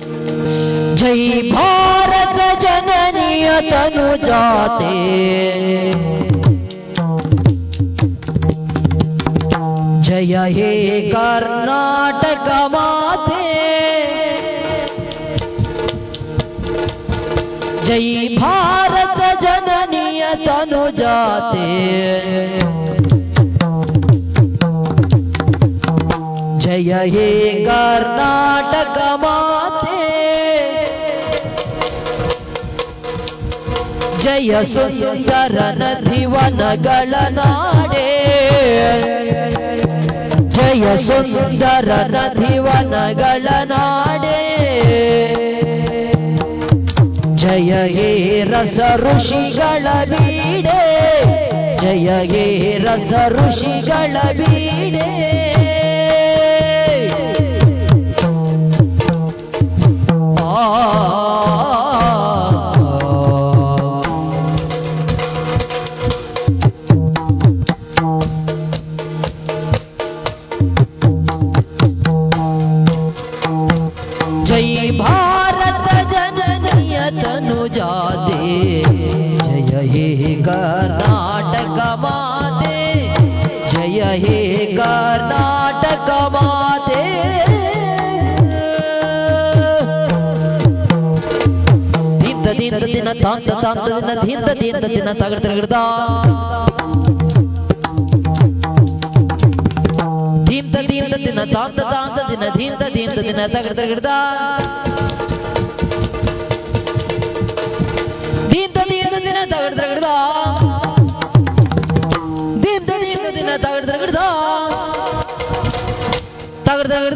जय भारत जननीय तनुजाते जय हे कर्नाटक माते जय भारत जननीय तनुजाते जय हे कर्नाटक माते जय सुंदर नदी वनಗಳ ನಾಡೆ जय सुंदर नदी वनಗಳ ನಾಡೆ जय हे रस ऋषिಗಳ ಬೀಡೆ जय हे रस ಋಷಿಗಳ ಬೀಡೆ जय भारत जननीय तनुजाते जय हे कर्नाटक माते जय हे कर्नाटक माते दीन दिन दिन तांत तांत दिन दिन दिन तगड़ तगड़ दीन दिन दिन तांत तांत दिन दिन दिन तगड़ तगड़ दीन दिन दिन तगड़ तगड़ दीन दिन दिन तगड़ तगड़ तगड़ तगड़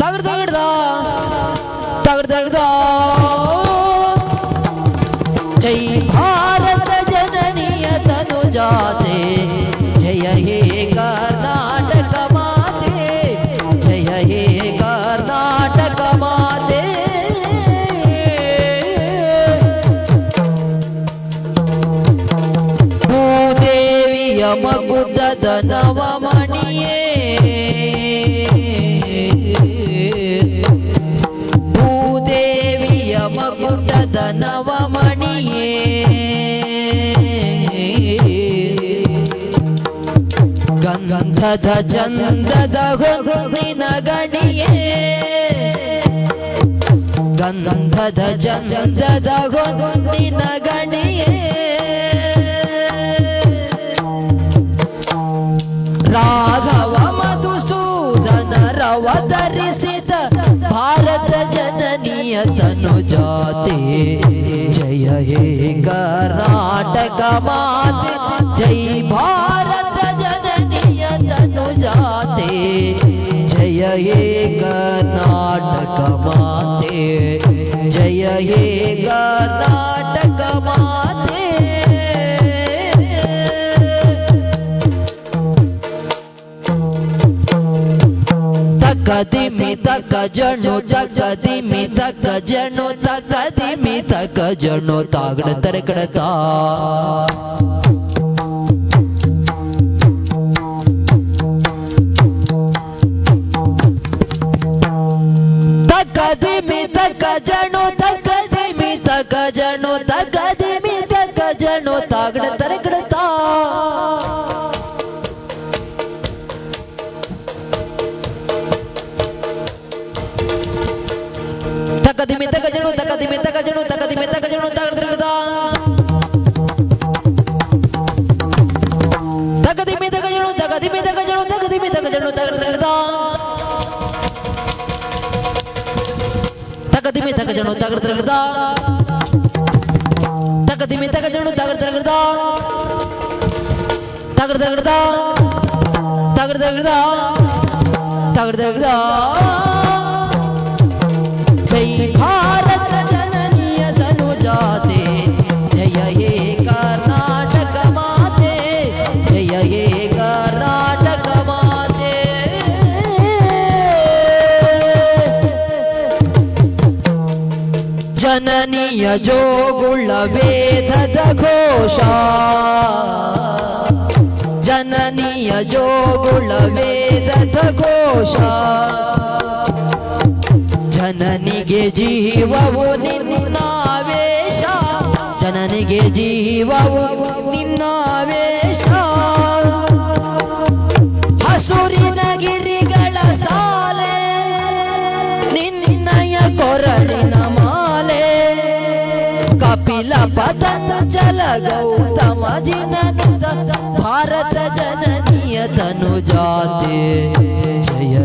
तगड़ तगड़ तगड़ तगड़ जय भारत जननीय तनुजाते जय हे कर्नाटक माते जय हे कर्नाटक माते ಭೂದೇವಿಯ ಮಗುಟದ ನವಮಣಿಯೇ ಭೂದೇವಿಯ ಮಗುಟದ ನವಮಣಿಯೇ ಗಂಧದ ಚಂದದ ಹೊನ್ನಿನ ಗಣಿಯೇ ಗಂಧದ ಚಂದದ ಹೊನ್ನಿನ ಗಣಿಯೇ ರಾಘವ ಮಧುಸೂದನರವತರಿಸಿದ ಭಾರತ ಜನನೀಯ ತನುಜಾತೆ ಜಯ ಹೇ ಕರ್ನಾಟಕ ಮಾತೆ ಜೈ ಭಾರತ ಜನನೀಯ ತನುಜಾತೆ ಜಯ ಹೇ ಕರ್ನಾಟಕ ಮಾತೆ ಜಯ ಹೇ ಕರ್ನಾಟಕ ಮಾತೆ ತಕದಿಮಿ ತಕ ಜಣು ತಕದಿಮಿ ತಕ ಜಣು ತಕದಿಮಿ ತಕ ಜಣು ತಾಗಡ ತರಕಡತಾ ತಕದಿಮಿ ತಕ ಜಣು ತಕದಿಮಿ ತಕ ಜಣು ತಕದಿಮಿ ತಕ ಜಣು ತಾಗಡ ತರಕಡತಾ ತಕದಿಮಿ ತಕ ಜಣು ತಕದಿಮಿ ತಕ ಜಣು ತಕದಿಮಿ ತಕ ಜಣು ತಾಗಡ ತರಕಡತಾ ತಕದಿಮಿ ತಕ ಜಣು ತಕದಿಮಿ ತಕ ಜಣು ತಕದಿಮಿ ತಕ ಜಣು ತಾಗಡ ತರಕಡತಾ ತಕದಿಮಿ ತಕ ಜಣು ತಾಗಡ ತರಕಡತಾ ತಕದಿಮಿ ತಕ ಜಣು ತಾಗಡ ತರಕಡತಾ ತಾಗಡ ತರಕಡತಾ ತಾಗಡ ತರಕಡತಾ ತಾಗಡ ತರಕಡತಾ जय भारत जननीय तनुजाते जय हे कर्नाटक माते जय हे कर्नाटक माते ಜನನೀಯ ಜೋಗುಳ ವೇದದ ಘೋಷ ಜನನೀಯ ಜೋಗುಳ ವೇದದ ಘೋಷ ಜನನಿಗೆ ಜೀವವು ನಿನ್ನಾವೇಶ ಜನನಿಗೆ ಜೀವವು ನಿನ್ನಾವೇಶ ಹಸುರಿನ ಗಿರಿಗಳ ಸಾಲೆ ನಿನ್ನಯ ಕೊರಳಿನ ಮಾಲೆ ಕಪಿಲ ಪತಂಜಲ ಗೌತಮ ಜಿನನುತ ಭಾರತ ಜನನಿಯ ತನು ಜಾತೆ ಜಯ